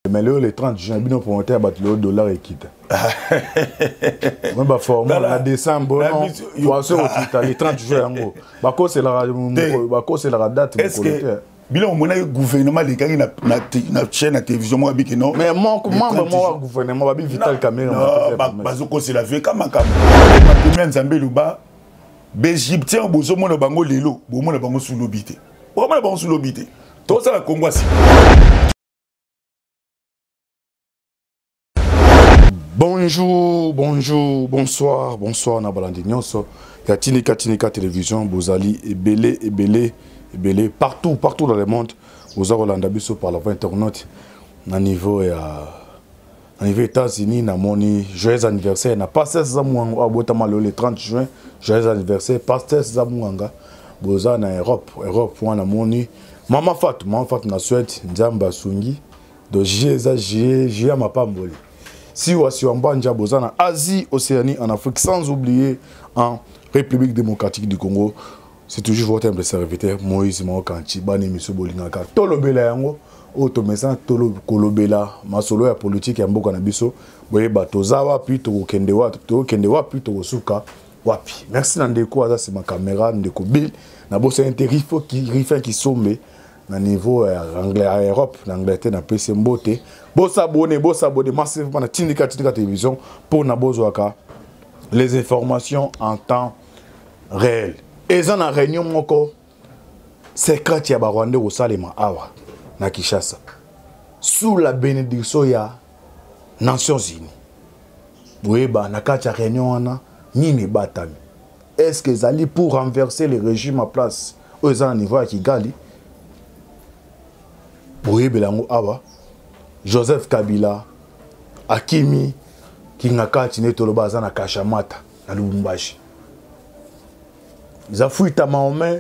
Mais là, les 30 juin, bien pour monter à battre le dollar et quitte. Moi, bah, formellement, en décembre, non, les 30 juin, c'est la date. Est-ce que bilan mon gouvernement les gars na chaîne à télévision moi bi que non mais moi gouvernement ba bi vital caméra bazoko c'est la vie comme ma combien nzambe luba bégyptien bozo mona bango lelo bo mona bango sous l'obité bo mona bango sous l'obité tout ça la Congo si bonjour bonsoir na balandi nyonso ya Tinika télévision bozali ebele partout dans le monde aux Rolanda biso par la voie internaute na niveau États-Unis na moni joyeux anniversaire na pasteur Zamuanga abotama le 30 juin joyeux anniversaire pasteur Zamuanga boza na Europe wana moni mama Fatou na Suède Nzamba Sungi do Jia Mapamboli si wasi wambanja boza na Asie Océanie en Afrique sans oublier en République démocratique du Congo. C'est toujours votre humble serviteur Moïse Maokanchi bani miso bolingaka tolobela yango otomesa tolo kolobela masolo ya politique ya mboka na biso boye batoza wapi tokende wapi tokosuka wapi. Merci Nandeko aza c'est ma caméra Ndeko Bill na bossa interifo qui sombe na niveau anglais à Europe l'Angleterre na PC mbote bossa abonné massivement na Tinika télévision pour na bozwaka les informations en temps réel. Et ça na réunion moko secret ya Barwande au Salema awa na Kinshasa sous la bénédiction ya Nations Unies. Boyeba na kati ya réunion wana nini batami. Est-ce que zali pour renverser le régime en place au niveau ya Kigali? Boyeba lango awa Joseph Kabila Akimi Kingakati netoloba za na Kashamata na Lubumbashi. Ils ont fouillé ta main.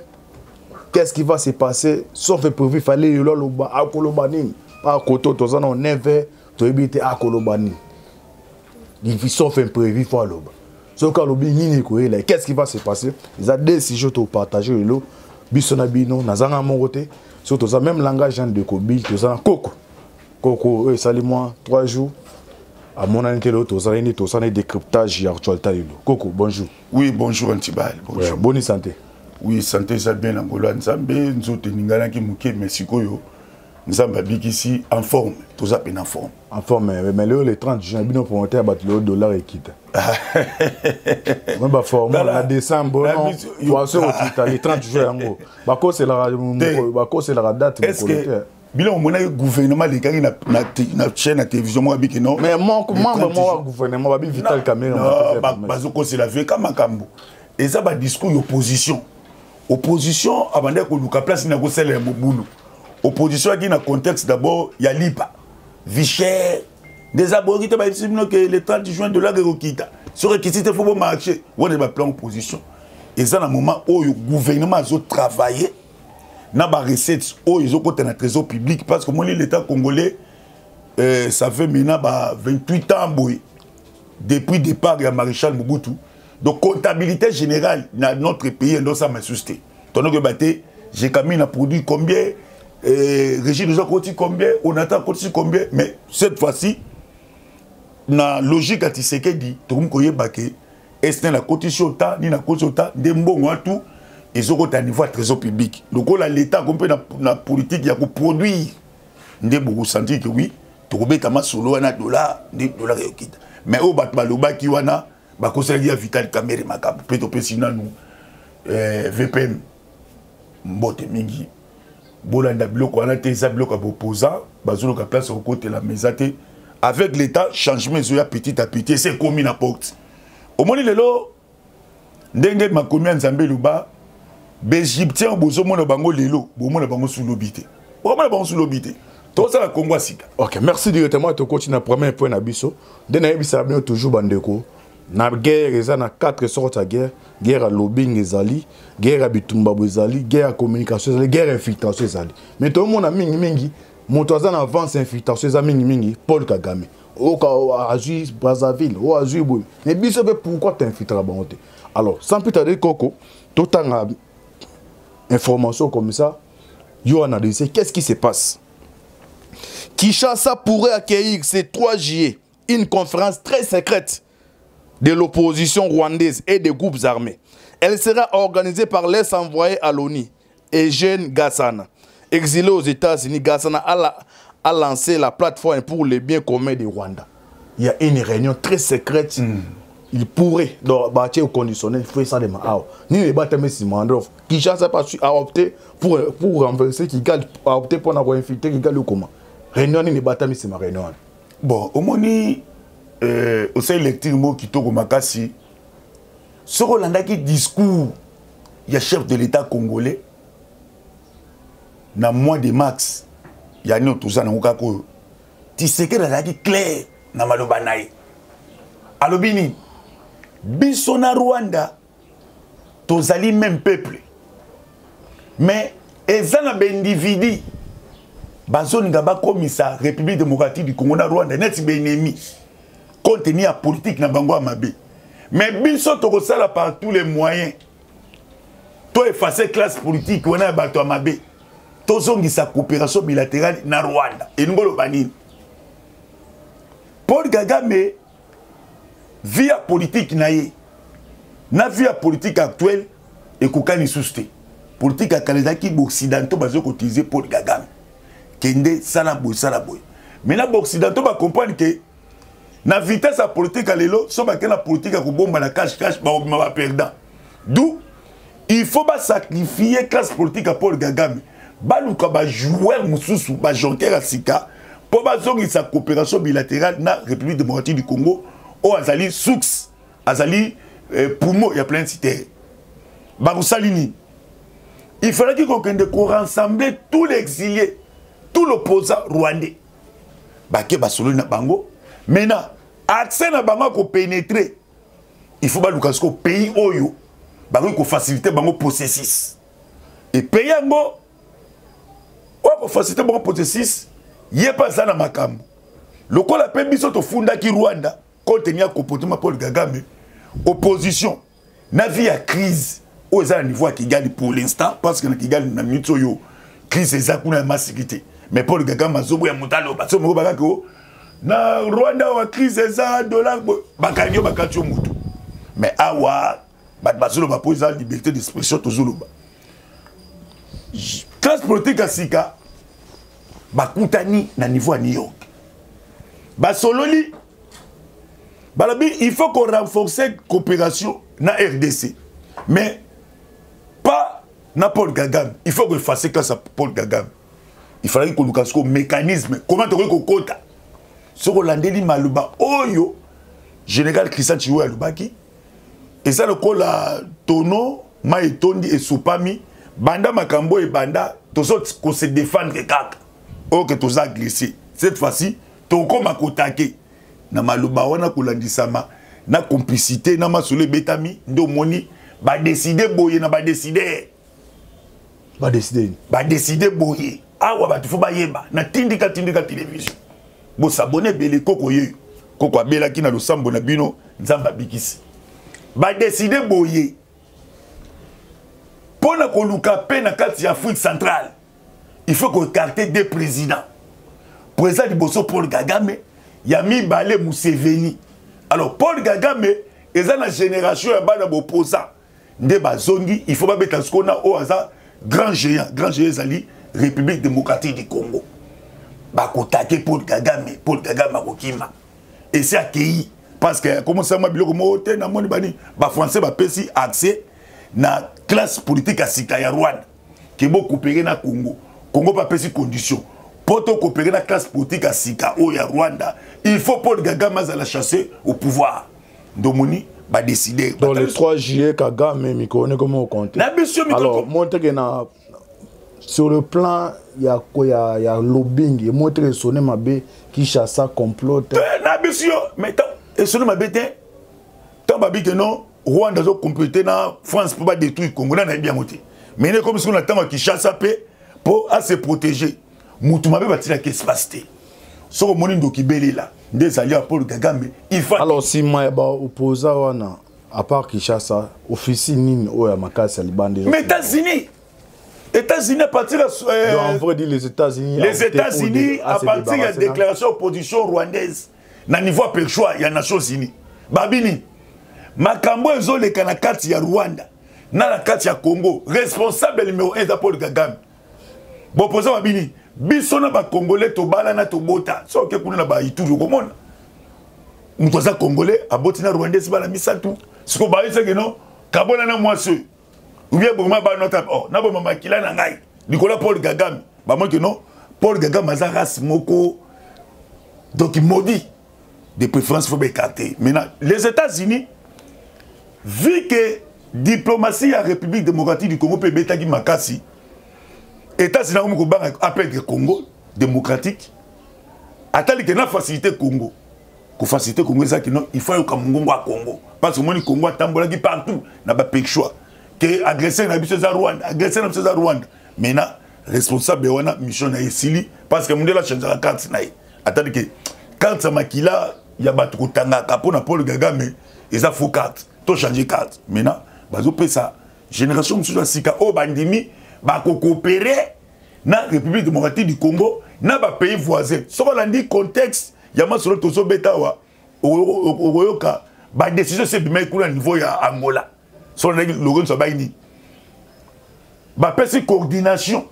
Qu'est-ce qui va se passer? Sauf prévu, il fallait y aller à Kolobani. Pas à Koto, tu as 9h, tu as évité à Kolobani. Ils sont fait prévu, il faut aller. Sauf qu'est-ce qui va se passer? Ils ont décidé de partager le lot. Bisonabino, Nazanga Moroté. Surtout, ça même langage de Kobi, tu as Coco. Coco, salut moi, 3 jours. À mon année, tu as un décryptage actuel. Coco, bonjour. Oui, bonjour Antibal. Bonjour. Bonne santé. Oui, santé ça bien en Angola. Nzambe, nous tenons qui mouké Mexico yo. Nzambe ici en forme. Tout ça bien en forme. En forme, mais le 30 juin, bien pour monter à battre le dollar et quitte. Même pas forme. En décembre, non. Les 30 juin, c'est la date. Est-ce que bilan mon gouvernement les gars na chaîne à télévision moi bi que non mais moi gouvernement ba bi vital caméra bazoko c'est la vie comme makambo et ça ba discours opposition abandé ko luka place na ko sele mobulu opposition qui na contexte d'abord ya lipa vicher des aborités ba disibino que le 30 juin de la rekita sur qui c'était faut bon marché on est ba plan opposition et ça na moment où le gouvernement a travaillé na ba recettes oh ils ont côté na trésor public parce que l'État congolais ça fait maintenant 28 ans boy depuis départ de maréchal Mobutu donc comptabilité générale dans notre pays dans ça m'a susté tandis que baté j'ai quand même produit combien régime nous a coûté combien on attend coûté combien mais cette fois-ci na logique à Tshisekedi tout le monde connaît baké est la cotisation ta ni na cotisation ta dembongo tout ils ont un niveau de trésor public. Donc, l'État, comme la politique, il y a pour produire. Nous avons senti que oui, tu as un solo, $1, $, mais au Batmaloba, qui wana, il y a vital caméra, peut-être sinon nous, VPN, Mbote Mingi, Bolanda Bloc, on a des blocs opposants, Bazolo a place au côté de la maison. Avec l'État, changement, petit à petit, c'est commis à porte. Au moins, il est là, ndenge ma commune Nzambe Luba, Bégyptien bozo mona bango lelo, bo mona bango sous l'obité. Bo mona bango sous l'obité. Tout ça la Congo sika. OK, merci directement to continue na premier point na biso. De na yebisa bien toujours bandeko. Na guerre eza na 4 sortes de guerre, guerre à lobbying ezali, guerre à bitumba ezali, guerre à communication ezali, guerre à infiltration ezali. Mais tout le monde a mingi moto aza na avance infiltration ezali mingi Paul Kagame. Oka azui Brazzaville, o azui boy. Mais biso pourquoi t'infiltrer bango te? Alors, sans plus tarder Coco, tout en information comme ça, yo analyser qu'est-ce qui se passe. Kinshasa pourrait accueillir ce 3 juillet une conférence très secrète de l'opposition rwandaise et des groupes armés. Elle sera organisée par l'ex-envoyé à l'ONU, Eugène Gassana. Exilé aux États-Unis, Gassana a lancé la plateforme pour le bien commun du Rwanda. Il y a une réunion très secrète. Il pourrait, dans le conditionnel, faire ça de Mao. Ni les bâtiments Simandrov. Kinshasa a opté pour renverser Kigali, a opté pour avoir infiltré Kigali comment. Réunion ni les bâtiments Simandrov. Bon, au moins, au sein de l'électrique qui tourne au Makassi, ce Rolanda qui discours, il y a chef de l'État congolais, dans mois de mars, il y a un autre ça dans le cas tu sais que la qui clair dans Malobanaï. Alobini, Bissona Rwanda, tozali même peuple. Mais, ils ont un individu, bazoni gaba komisa République démocratique du Congo na Rwanda, net ennemi. Contenu à politique na bango amabe. Mais biso to sala par tous les moyens. To effacer classe politique on a bato amabe. To zongi sa coopération bilatérale na Rwanda. Et ngolo banini. Paul Kagame via politique naie. Na via politique actuelle et kokani souste. Politique à Kanadaki occidentaux bazo utiliser Paul Kagame. Kende sala boy. Mais na occidentaux ba comprendre que na vitesse à politique à l'élo, so ba la politique à bomba na cash ba perdant. D'où il faut pas sacrifier classe politique à Paul Kagame. Ba luka ba joueur mususu ba jonker à sika pour ba zongi sa coopération bilatérale na République démocratique du Congo au azali soux azali poumon il y a plein de cités. Ba Roussalini. Il fallait qu'on rassemble tous les exilés, tous l'opposant rwandais. Ba ke ba solo na bango. Maintenant, accès na bango ko pénétrer. Il faut pas lukasko pays oyo. Bango ko faciliter bango processus. Et pays ngo ko faciliter bango processus, yé pas ça na makambo. Lokola pe biso to funda ki Rwanda, contenir comportement Paul Kagame, opposition na vie à crise aux niveau à Kigali pour l'instant parce que na Kigali na mitsoyo crise ezakuna ma sécurité. Mais Paul Kagame azobo ya mutalo baso mo bakako na Rwanda wa crise eza dollar bakanyo bakatio mutu. Mais awa bazolo ba poser liberté d'expression tozolo ba. Classe politique asika bakutani na niveau à New York. Basololi balabi il faut qu'on renforce la coopération na RDC. Mais pas na Paul Kagame. Il faut qu'on fasse classe à Paul Kagame. Il fallait qu'on ait un mécanisme. Comment tu veux qu'on compte? Ce qu'on a dit maluba oyo général Christian Chiwe alubaki. Et ça le col à Tono, Maetondi et Soupami, banda makambo et banda, tous autres qu'on se défendre kaka. Oh que tous a glissé. Cette fois-ci, ton comme à kotake. Na maluba wana kulandisama, na complicité, na masole betami, ndo moni, ba décider boye na ba décider. Ba décider. Ba décider boye. Ah ouais, bah, il faut pas yéba. Na tindika télévision. Bon, s'abonner belé koko ye. Koko abela ki na lo sambo na bino, nzamba bikisi. Ba décider boye. Pour na koluka pe na kati ya Afrique centrale, il faut qu'on écarte des présidents. Président du Bosso Paul Kagame, Yami Balé Museveni. Alors, Paul Kagame, et ça la génération ya bana opposant. Nde bazongi, il faut pas mettre ce qu'on a au hasard grand géant Zali. République démocratique du Congo. Bakotake Paul Kagame Makokima. Et c'est accueilli. Parce que, comment ça m'a dit, les Français ont accès à la classe politique à Sika Rwanda. Qui est coopérer dans le Congo. Congo n'a pas de conditions. Pour coopérer dans la classe politique à Sika Rwanda, il faut Paul Kagame la chasser au pouvoir. Domoni va décider. Dans le 3 juillet, Kagame, il connaît comment on compte. Alors, montre que sur le plan, il y a lobbying, il y a montré sonné ma bé qui chasse ça complote. Mais sonné ma bé, tant que non, Rwanda a complété dans France pour pas détruire le Congo, on a bien monté. Mais comme si on attend qui chasse ça pour se protéger. Moutou ma bé va tirer qu'est-ce passe. Sur le monde qui belé là, des alliés à Paul Kagame, il faut. Alors si moi opposant à part Kinshasa, officie nini oya makasi ya libande. Mais États-Unis. États-Unis à partir en vrai dit les États-Unis à partir de la déclaration opposition rwandaise na niveau perchois ya Nations Unies babini makambo ezoleka na kati ya Rwanda na la kati ya Congo responsable numéro 1 Paul Kagame bopoza babini biso na ba congolais to bala na to bota so ke kuna na ba ituru komona mutoza congolais aboti na rwandais bala misatu siko ba iseke no kabona na mwase ou bien boma ba nota oh na bo mama kila na ngai Nicolas Paul Kagame ba mo ke no Paul Kagame za race moko donc il maudit de préférence faut écarter maintenant les États-Unis vu que diplomatie à République démocratique du Congo peut betaki makasi États-Unis ont appelé le Congo démocratique. Attendez que na facilité Congo. Pour faciliter Congo, il faut que Congo à Congo. Parce que le Congo est partout. N'a pas de choix. Que agresser na biso za Rwanda, agresser na biso za Rwanda. Maintenant, responsable de la mission na Esili parce que monde la changer la carte na. Attendez que quand ça makila ya batu kutanga kapo na Paul Kagame, ils a faux carte. To changer carte. Maintenant, bazo pe ça génération mususu sika o bandimi ba coopérer na République démocratique du Congo na ba pays voisins. Ce qu'on a dit contexte ya masolo tozo betawa oyoka ba décision c'est bien au niveau ya Angola. Son logo so ba ni ba pesi coordination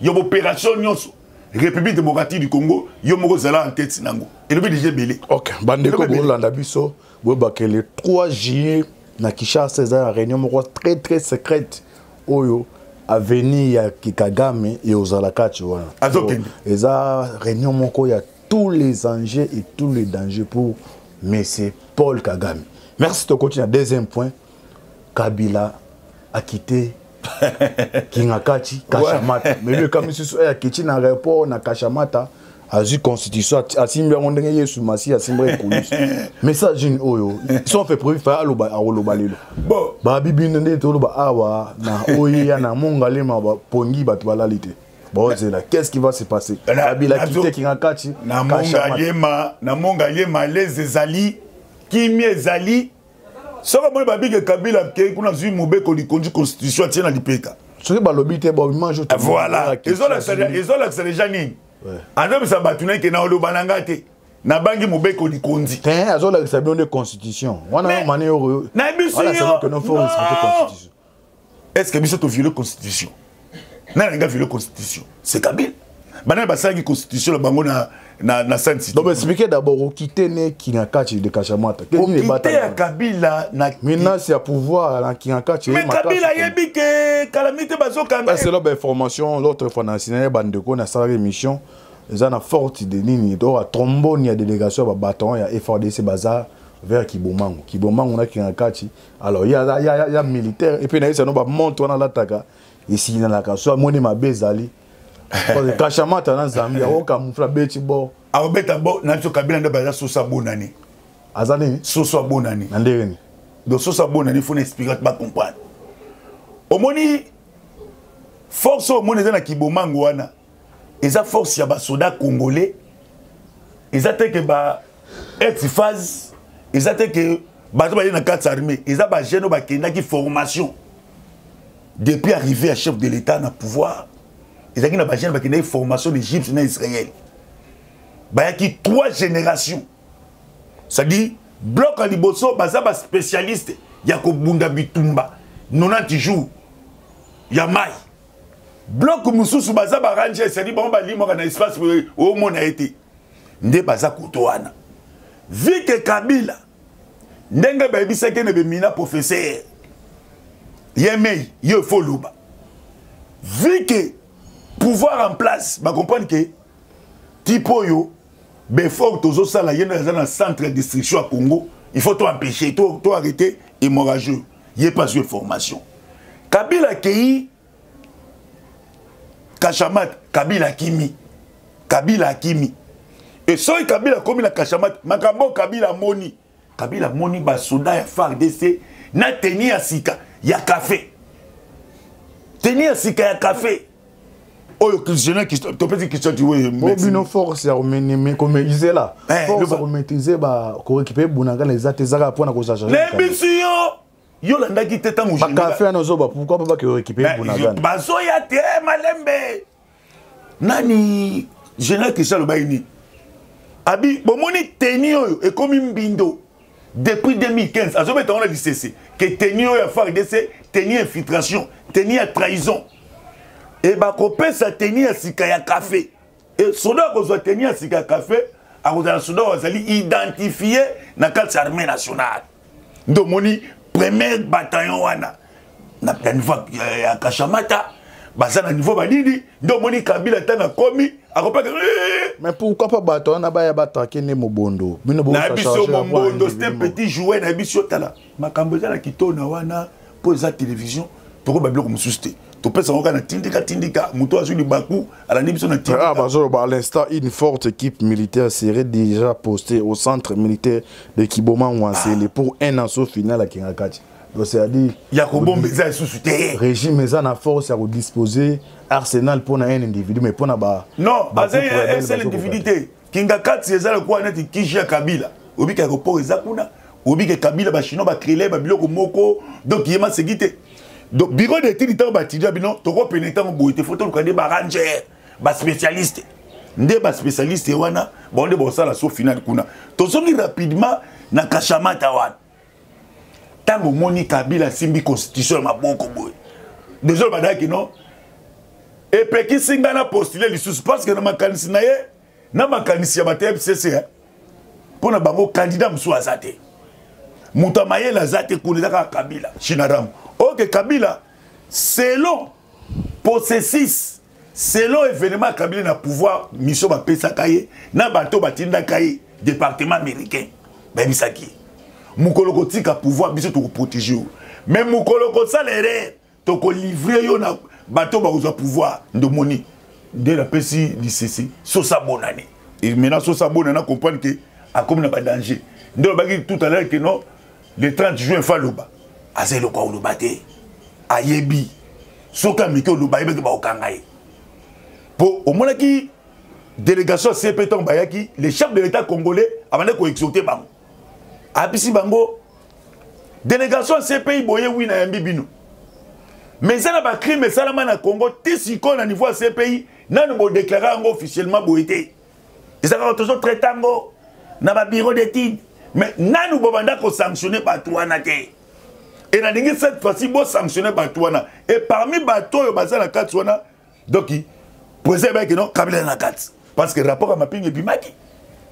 yo opération nyonso République démocratique du Congo yo moko zala en tête nango. Et le BDG belé. OK, bandeko bolanda biso bo ba que le 3 juillet na Kinshasa za réunion moko très secrète oyo avenir ya Kagame et Ozalakati wana. Eza réunion moko ya tous les enjeux et tous les dangers pour monsieur Paul Kagame. Merci de continuer. Deuxième point, Kabila a quitté Kingakati, Kashamata. Mais le Kamisusu a quitté dans l'aéroport na Kashamata. A vu constitution a simbi on ndenge yesu masi a simbi police message une oyo sont fait prévu fa aloba aloba lelo bon ba bibi ndende to loba awa na oya na mongale ma ba pongi batu balalite bon c'est là qu'est-ce qui va se passer Kabila quitté Kingakati na monga yema les ezali kimi ezali soko mo ba bige Kabila ke kuna zui mobeko li kondu constitution tiena lipeka soki ba lobite ba mange voilà ils ont l'accès janine Andom sa batuna ke na olobananga te na bangi mobeko di kondi ten azola sa bien de constitution wana mane heureux na biso que non faut respecter constitution est-ce que biso to violer constitution na nga violer constitution c'est Kabila bana basangi constitution la bango na santi donc expliquer d'abord au quitter ne Kingakati de Kashamata que ni bata ya Kabila na maintenant c'est à pouvoir na Kingakati mais Kabila yebi ke calamité bazoka c'est là information l'autre fois na signé bandeko na sa émission ils ont forte de nini do a trombone ya délégation ba bâton ya FRDC bazar vers Kibomango na Kingakati alors il y a militaire et puis na ça no ba monte na lataka ici na la kaso moni mabezali Kashamata na Zambia o kamufla beti bo abeta bo na to Kabila ndo baza sosa bonani azali sosa bonani ndeni do sosa bonani faut expliquer pas comprendre omoni force omoni na Kibomango wana eza force ya ba soda congolais eza te ke ba ex-phase eza te ke bato ba na quatre armées eza ba jeune ba kenda ki formation depuis arrivé à chef de l'état na pouvoir ils ont une formation d'Égypte et d'Israël. Il y a 3 générations. C'est-à-dire, bloc à Liboso, il y a des spécialistes. Il y a Bunda Bitumba, 90 jours. Il y a Maï. Bloc Moussous, il y a Ranger, c'est-à-dire, il y a un espace où le monde a été. Il y a un Koutoana. Vu que Kabila, il y a un professeur. Il y a un Mei, il y a un Foluba. Vu que pouvoir en place, bah comprendre que Tipoyo, Befort, Tozo Sala, il y a un centre de distribution à Congo, il faut tout empêcher, tout arrêter, hémorragieux. Il n'y a pas de formation. Kabila Kei, Kashamat, Kabila Kimi. Et soit Kabila comme la Kashamat, Makambo Kabila Moni. Kabila Moni, Basoda, ya FARDC, na teni à Sika, ya café. Teni à Sika, ya café. Oh, Christian, tu peux dire Christian, tu vois. Bino force à remettre comme ils est là. Force à remettre, bah, pour récupérer Bounanga les atezara pour na cause changer. Les missions, yo landa ki te tango général ba café na zoba pourquoi pas que récupérer Bunagana bazo ya te malembe nani général Christian Lobaini abi bomoni teni oyo e komi mbindo depuis 2015 azobe tango na licence que teni oyo ya FARDC teni infiltration teni ya trahison et ba kopesa teni ya sika ya café et soda ko zo teni ya sika ya café a ko za soda wazali identifié na kati armée nationale ndo moni premier bataillon wana na niveau ya Kashamata baza na niveau badidi ndo moni Kabila tana komi akopaka mais pourquoi pas bataillon na ba ya bataki ne mobondo bino bo na biso mobondo c'est un petit jouet na biso tala makambo za na kitona wana po za télévision toko ba biloko mususte to pesa ngoka na tindika muto azuli baku ala ni biso na tindika à l'instant une forte équipe militaire serait déjà postée au centre militaire de Kiboma Wansele pour un assaut final à Kingakati. Donc c'est-à-dire Yakobo Mbeza sous-souté régime eza na force à disposer arsenal pour un individu mais pour na ba non c'est seul individu Kingakati ezala kwa neti Kishia Kabila obika aéroport ezakuna obika Kabila ba chino ba créer ba biloko moko donc yema sécurité. Donc, bureau d'études, il y a un toko pénétrant boité photo le ba ranger ba spécialiste ndé ba spécialiste wana bon de bon ça la sauf finale kuna to songi rapidement na Kashamata wana tango moni Kabila simbi constitution maboko boy désolé badaki non et peki singa na postuler lisusu parce que na makanisi ya ba TFCC pour na bango candidat msu azate mutamaye la zate kuneza Kabila Chinaram. Ok, Kabila, selon processus, selon événement Kabila na pouvoir, mission ba pesa kaye, na bateau batinda kaye, département américain, ben misaki. Mukoloko tika pouvoir, biso to protéger. Mais mukoloko salaire, to ko livrer yo na bateau ba uza pouvoir de moni. De la PCI l'ICC, so sa bonne année. Et maintenant so sa bonne année comprendre que a comme na pas danger. Ndo bagi tout à l'heure que non, le 30 juin faloba. Azelo kwa ulubate ayebi soka mike uluba yebe ba okangaye po omona ki délégation CP ton bayaki les chefs de l'état congolais abandé ko exaucer bango abisi bango délégation CPI boye wina yambi bino mais ça na ba crime salama na Congo tisiko na niveau CPI nanu bo déclarer ngo officiellement boité ils ont toujours traitango na ba bureau d'études mais nanu bo banda ko sanctionner par toi na te. Et na dingi cette fois-ci bo sanctionner Batouana et parmi bateau yo baza na Katouana donc président que non Kabila na Kat parce que rapport à mapping et bimaki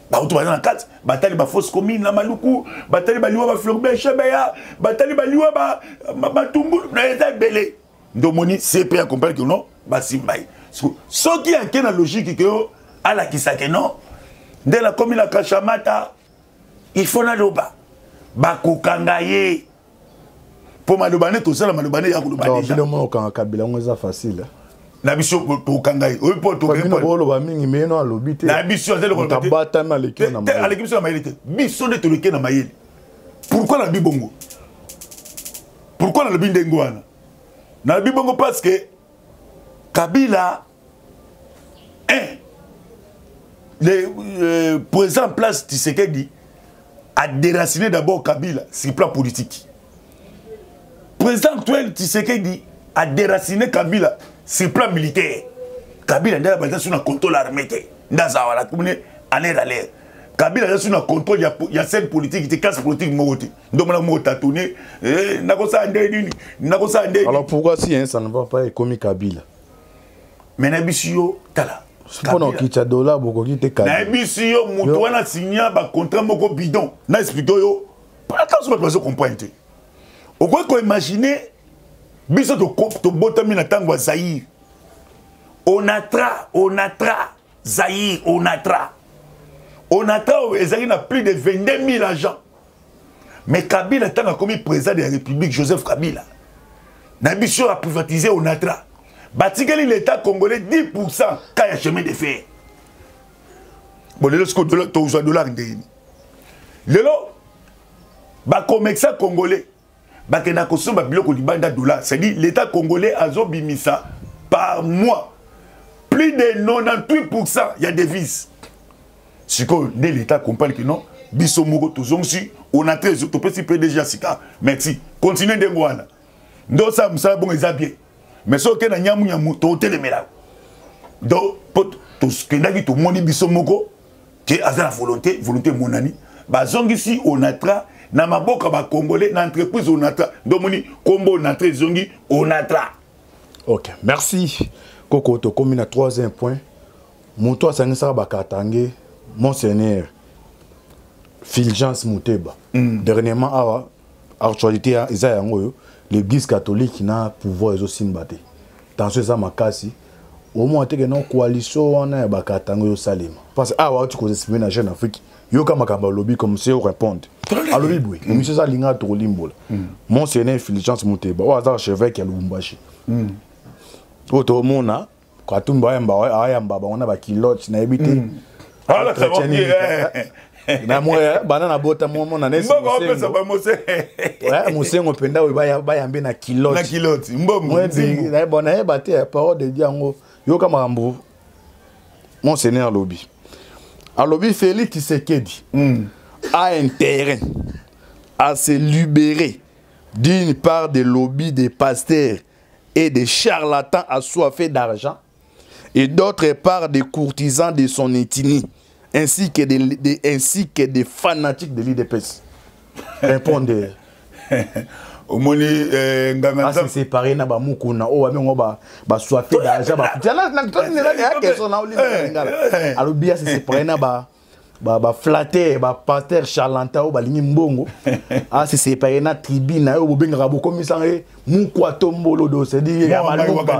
ba auto baza na Kat batali ba fausse commune na Maluku batali ba liwa ba Florbe Chebeya batali ba liwa ba Matumbu na état belé ndomoni CP accompagne que non ba simbai ce qui a na logique que ala kisake non de la commune la Kashamata il faut na loba ba kokangaye pour malobane tout ça la malobane ya kuluba déjà le mot quand Kabila on est facile na biso to kangai o po to ko bolo ba mingi meno alobite na biso zelo ko tabata na l'équipe na mayele l'équipe na mayele biso de to l'équipe na mayele pourquoi na bibongo pourquoi na le bindengo wana na bibongo parce que Kabila le président en place Tshisekedi a déraciné d'abord Kabila sur le plan politique. Le président actuel Tshisekedi a déraciné Kabila sur le plan militaire. Kabila n'a pas sur le contrôle armé. Dans en l'air. Kabila a sur le contrôle, il y a cette politique, il y a casse politique. Donc, alors pourquoi si ça ne va pas comme Kabila? Mais Nabisio, Tala. Pendant qu'il y a $, beaucoup qui te Kabila. Nabisio, Moutouana signé un contrat moko bidon. Na expliqué yo. Pas attention, pas comprendre. Au quoi qu'on imagine, biso to botami na tango Zaïre. Onatra, Zaïre, Onatra, il a plus de 22 000 agents. Mais Kabila, tant comme président de la République, Joseph Kabila, Nabisio a privatisé Onatra. Batikeli l'État congolais 10% quand il y a chemin de fer. Bon, le $, lelo, ba commerçant congolais, ba kena kosomba biloko libanda $. C'est-à-dire l'État congolais a zobimisa par mois. Plus de 98%, il y a des devises. Si l'État comprend que non, Bisomoko, Tozongsi, on a très, tu peux si PDG Sika. Merci. Continuez de Gouana. Donc, ça, ça, bon, ils bien. Mais ce que nous avons, tu as les mélanges. Donc, tout ce que nous avons, tout le monde Bisomoko, qui est à la volonté, mon ami. Bazongi si on a tra, na maboka ba congolais, na entreprise on a tra. Donc, moni, combo na tra, zongi, on a tra. Ok, merci. Koko, tu as 3e point. Moutoua Sangisa Bakatangue, Monseigneur Fulgence Mouteba. Dernièrement, à l'actualité, l'Église catholique n'a pouvoir de Simbate. Dans ce cas, Makasi, au moins, il y a une coalition qui a Bakatangue au Salim. Parce que, tu connais ce ménage en Afrique, il y a un lobby comme si on répond. Alors, oui, mais c'est ça, il y a un limbo. Monseigneur Fulgence Mouteba, ou hasard, chevêque à Lubumbashi. Auto Mona. Quand on va on a ba kilote na ebité ah là ça va bien na moi banana bota mo na nesi ouais musengo penda we ba yambe na kilote mbomo na bona baté parole de diango yo kama mambo Monseigneur Lobi alobi Félix Tshisekedi a intérêt à se libérer d'une part des lobbies des pasteurs et des charlatans assoiffés d'argent et d'autre part des courtisans de son ethnie, ainsi que des fanatiques de l'IDPS. Répondez. Au moins, c'est séparé na ba mukuna o ba mengo ba soifé d'argent ba. Tiana na question na oli ngala. Alors bien c'est séparé na ba flatter ba pasteur charlatan o ba lingi mbongo. Ah c'est séparé na tribune na o benga bo komisa mukwa tombolo do c'est dit ya malumba.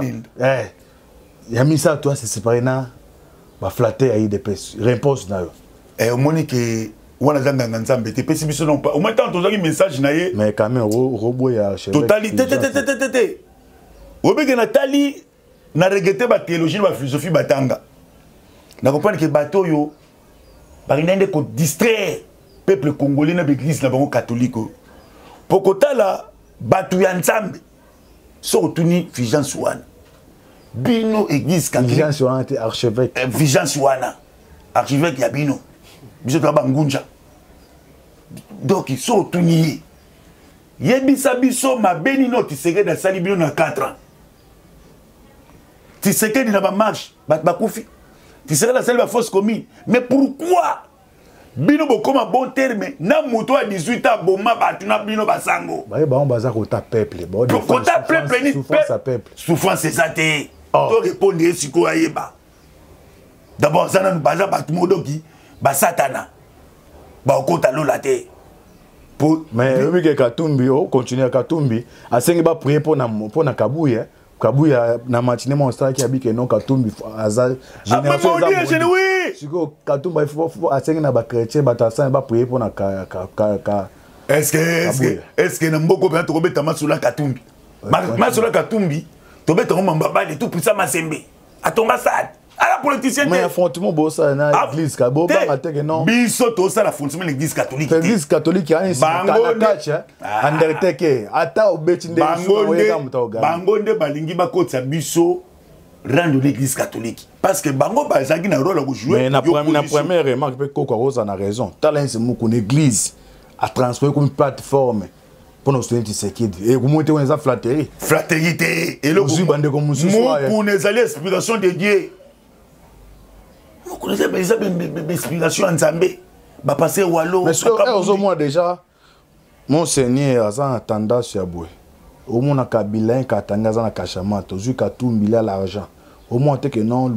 Ya misa toi c'est séparé na ba flatter ayi des pes réponse na yo au moins que wana zanga nzambe te pesi biso non pas au moins tant tozaki message na ye mais quand même robo ya totalité obeke na tali na regretter ba théologie ba philosophie batanga na comprendre que bato yo ba ngende ko distraire peuple congolais na l'église na bango catholique pokotala batu ya nzambe so tuni Fulgence wana Bino église catholique. Vigilance wana archevêque. Vigilance wana archevêque ya bino. Biso to bangunja. Donc ils sont tunié. Yebisa biso mabeni no Tshisekedi sali bino na 4 ans. Tshisekedi na ba marche, ba kufi. Tshisekedi sali ba fausse commune. Mais pourquoi bino bokoma bon terme na moto à 18 ans boma batu na bino basango. Ba on baza kota peuple. Kota peuple ni peuple. Souffrance c'est ça té. To répondre siko ayeba. D'abord ça na baza batu modoki ba satana. Ba okota lola té. Mais oui que Katumbi o continuer Katumbi asengi ba prier pour na Kabuya. Kabuya na matinée monstre qui habite non Katumbi azal génération oui. Siko Katumba il faut asengi na ba chrétien ba tasa ba prier pour na est-ce que na mboko ba to kobeta masula Katumbi. Masula Katumbi to beta ngomba ba tout puissant masembe. Atonga sad. À la politicien. Mais affrontement bossa na église ka bo ba mateke non. Biso to ça la affrontement l'église catholique. L'église catholique a un catch undertaker ata obeti nde bangonde balingi bakotsa biso rendre l'église catholique parce que bango bazaki na rôle à jouer. Mais na première remarque peut Koko Rosa na raison. Talent c'est mon église a transformé comme une plateforme pour nos students Tshisekedi et vous montez on les a flatterie et le bande comme pour les alliés explication de Dieu. Vous connaissez les explications en Zambé. Bah passer Wallo. Mais au moins déjà, Monseigneur a tendance à boire. Au moins, Kabila, Katanga, na Kachama, Tozu Katumbi a l'argent. Au moins, que non,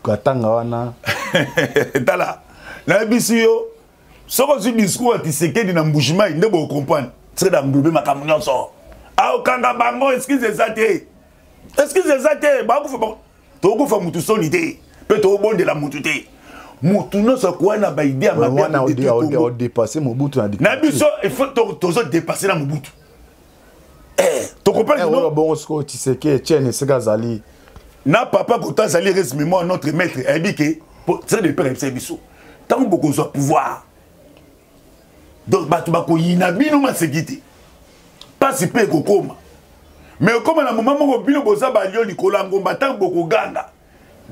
Katanga, wana. Tala. La bisio. Ce que tu discours à Tshisekedi dans Mbushima, il ne peut pas comprendre. C'est dans Mbushima, ma camunion sort. Ah, au Kanga Bango, excusez-moi. Excusez-moi. Bah, vous faites bon. Togo fait moutou solide. Peut-être au bon de la moutouté. Moutou ça quoi na ba idée à ma mère on dépasser Mobutu na dictature. Na biso il faut toujours dépasser la Mobutu. Tu comprends non bon ce tu sais que tienne c'est gazali. Na papa Kota Zali reste mémoire notre maître a dit que c'est de père c'est biso. Tant beaucoup soit pouvoir. Donc batu bako yina bino ma sécurité. Pas si peu kokoma. Mais comme na moment mo bino boza ba lio likola ngomba tant beaucoup ganga.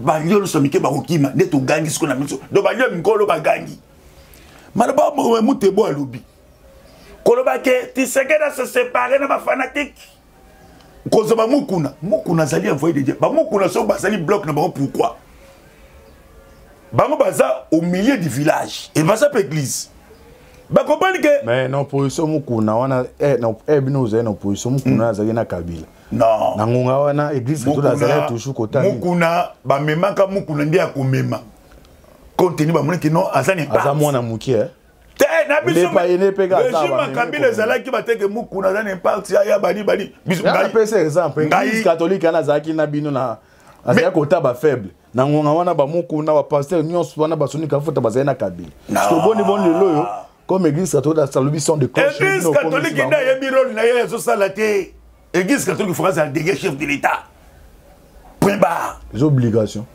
Balio somike bakokima ndeto gangi siko na miso do balio mikolo bagangi Malaba Moutebo à lobby. Kolobake, tu sais que se séparer dans ma fanatique. Kozaba Mukuna. Mukuna Zali envoyé des dieux. Bah Mukuna so Bazali bloc na ba pourquoi? Bango baza au milieu du village. Et baza pe église. Ba comprendre que mais non position Mukuna wana non bino za non position Mukuna Zali na Kabila. Non. Na ngonga wana église to la Zali toujours kotani. Mukuna ba memaka Mukuna ndi akomema. Contenu ba moni que non azani pas. Aza mwana muki na biso pas ene pega za ba Kabila Zala ki bateke Mukuna azani impact ya bani biso ngai pesa exemple église catholique na zaki na bino na azali kota ba faible na ngonga wana ba Mukuna ba pasteur nyonso wana ba sonika futa bazali na Kabila parce que boni lelo yo comme église catholique ça le son de cloche église catholique nda yebi rôle na ye so salaté église catholique France a dégué chef de l'état point barre les obligations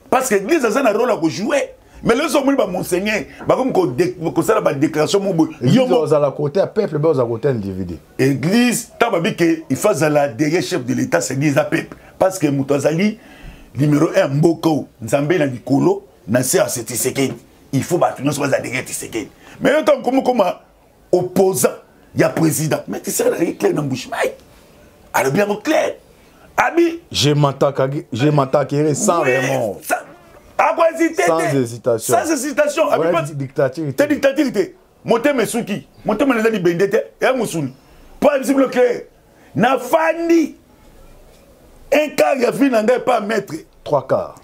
parce que l'église a un rôle à jouer mais les hommes ba monseigneur ba comme ko sala ba déclaration mo yo à la côté peuple ba à côté individu église tababi que il faut la dégué chef de l'état c'est l'église à peuple parce que Moutazali numéro 1 mboko nzambe na likolo na se a Tshisekedi il faut battre nous soit dégué Tshisekedi mais tant comme opposant il y a président mais tu sais la clair dans bouche mai alors bien clair abi je m'attaquerai sans vraiment sans hésitation sans hésitation abi dictature monter mesuki monter maneza di bendete et musuni pas visible clair na fandi un quart il y a vu n'anga pas mettre 3 quarts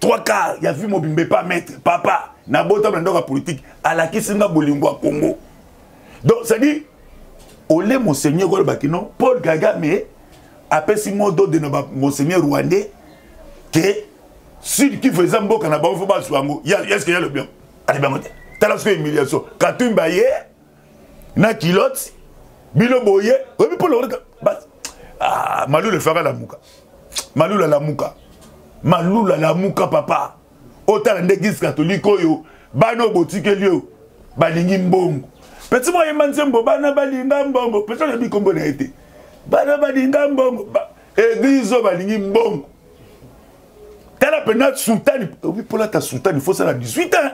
il y a vu mobimbe pas mettre papa na bota mndoka politique à la kisinga bolingo à Congo donc ça dit olé monseigneur Gol Bakino Paul Kagame appelle si modo de monseigneur rwandais que celui qui faisait mboka na ba faut ba swango est-ce qu'il y a le bien allez bien monter t'as la humiliation Katumba ye na kilote bilo boye oui pour le ah Malou le fera la muka Malou la muka papa autant l'église catholique oyo bano botike lieu balingi mbongo petit moi manzembo bana balinga mbongo petit le bikombo na été bana balinga mbongo église o balingi mbongo tala pena sultan oui pour la ta sultan il faut ça la 18 ans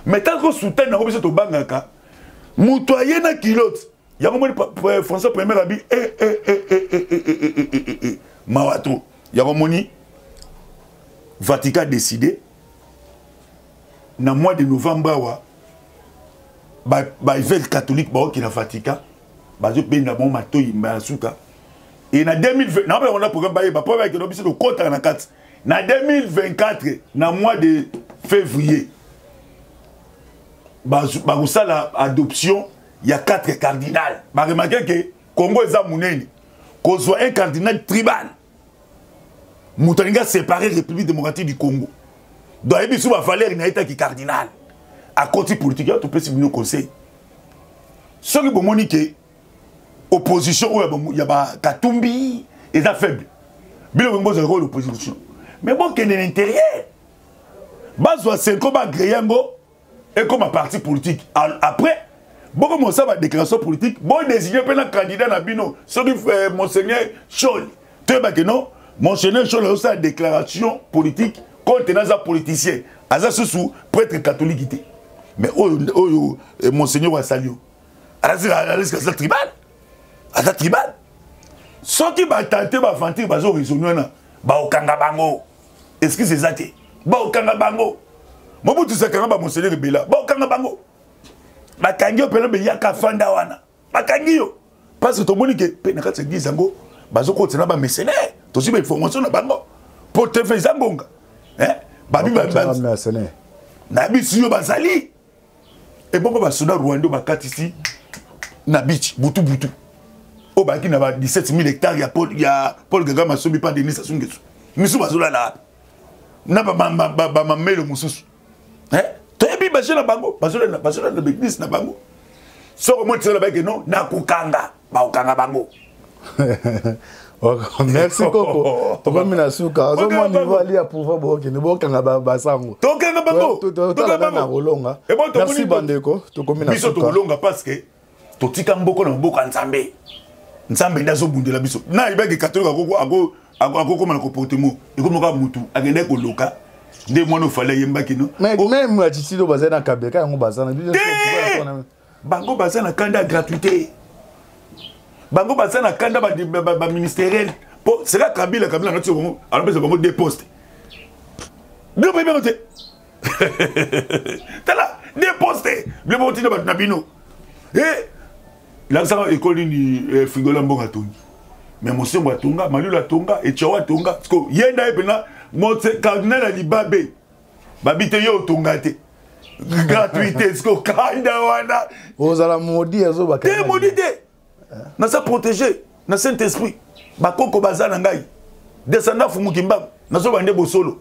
mais tant que sultan na ko to bangaka mutoye na kilote ya mo François premier abi mawato ya moni Vatican décidé na mois de novembre ba évêque catholique ba qui na Vatican ba zo benda bon matoyi mbasuka et na 2020 na on a programme ba pour avec no biso de compte na 4 na 2024 na mois de février ba la adoption il y a 4 cardinals ba remarquer que Congo est muneni qu'on soit un cardinal tribal Moutalinga séparé République démocratique du Congo. Donc il y a valeur na état qui cardinal à côté politique tout peut se conseil. Ce qui bomoni que opposition il y a Katumbi et ça faible. Bilo bombo za rôle opposition. Mais bon que l'intérieur bazo 5 ans Gréyango et comme un parti politique après beaucoup mon ça va déclaration politique bon désigner un candidat na bino ce qui fait monseigneur Chol. Tu vois que non Monseigneur Chol a aussi une déclaration politique contre les politiciens. Aza sous prêtre catholique. Mais Monseigneur Wassalio. Aza tribal. Aza tribal. Ceux qui va tenter de vanter, ils vont raisonner. Ba okanga bango. Est-ce que c'est ça? Ba okanga bango. Mobutu Sakanga Monseigneur Bela. Ba okanga bango. Ba kangi opela be yaka fanda wana. Ba kangi yo. Parce que to moni ke pe na katse gizango. Bazo ko tsena ba mercenaire. Tu as une information na bango pour te faire zambonga hein babi mercenaire na bici yo bazali et bon ba soda Rwanda ba katisi na beach butu o ba ki na ba 17 000 hectares ya Paul Kagame sobi pas Denis Sassou Nguesso misu bazola la na ba mamelo mususu hein to ebi ba jena bango bazola na business na bango so mo tsela ba ke non na kukanga ba okanga bango. Merci Coco. Tu vas me la souka. Je m'en niveau aller à pouvoir boire. Ne bois qu'un basango. Tokanga bango. Tokanga rolonga. Merci Bandeko. Tu commis na souka. Biso rolonga parce que totika mboko na mboko nzambe. Nzambe ndazo bundela biso. Na ibaki catholique akoko na comportement. Eko moka mutu agende ko loka. nde mwana ofale yembaki no mais même attitude bazana na kabeka yango bazana bango bazana kanda gratuité bango bazana kanda ba ministériel po c'est là Kabila noti bongo alors besoin bongo déposte deux bébé noté tala déposte le monti de batnabino et là ça école ni frigola mbonga tongi mais monsieur Mwatonga Malula Tonga et Chawa Tonga parce que yenda epena monte cardinal ali babé babite yo Tonga te gratuité ce que kanda wana ozala modi azo ba te modi te na sa protéger na saint esprit ba koko bazana ngai descendant fumukimba na so bande bosolo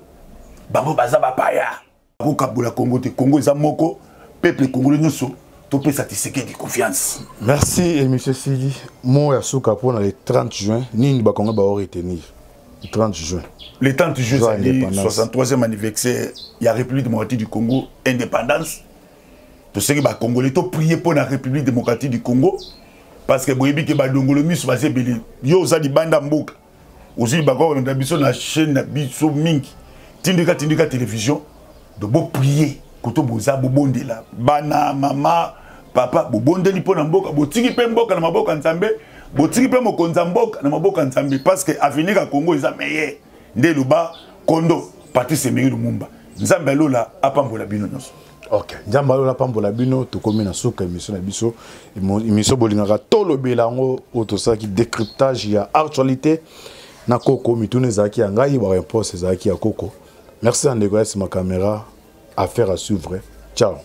bango baza ba paya ko kabula Congo te Congo za moko peuple congolais nyuso to pe satisfait de confiance. Merci et monsieur Sidi mo ya suka pour le 30 juin nini ba Congo ba retenir le 30 juin. Le 30 juin c'est le 63e anniversaire ya République démocratique du Congo indépendance. To ce que ba Congolais to prier pour la République démocratique du Congo parce que boyebi ke ba dongolo misu ba se beli yo za di banda mboka. Aussi ba ko na biso na chaîne na biso mingi tindika télévision de beau prier koto boza bobondela bana mama papa bobondeli pona mboka botiki pe mboka na maboka nzambe botiki pe mokonza mboka na maboka nzambe parce que avenir ka Congo eza meilleur nde luba kondo Patrice Emery Lumumba nzambe lola apambola bino nyonso. OK nzambe lola apambola bino tokomi na suka émission na biso émission bolingaka tolobela ngo otosaki décryptage ya actualité na koko mitune zaki ya ngai ba réponse zaki ya koko. Merci à Ndeko ma caméra. Affaire à suivre. Ciao.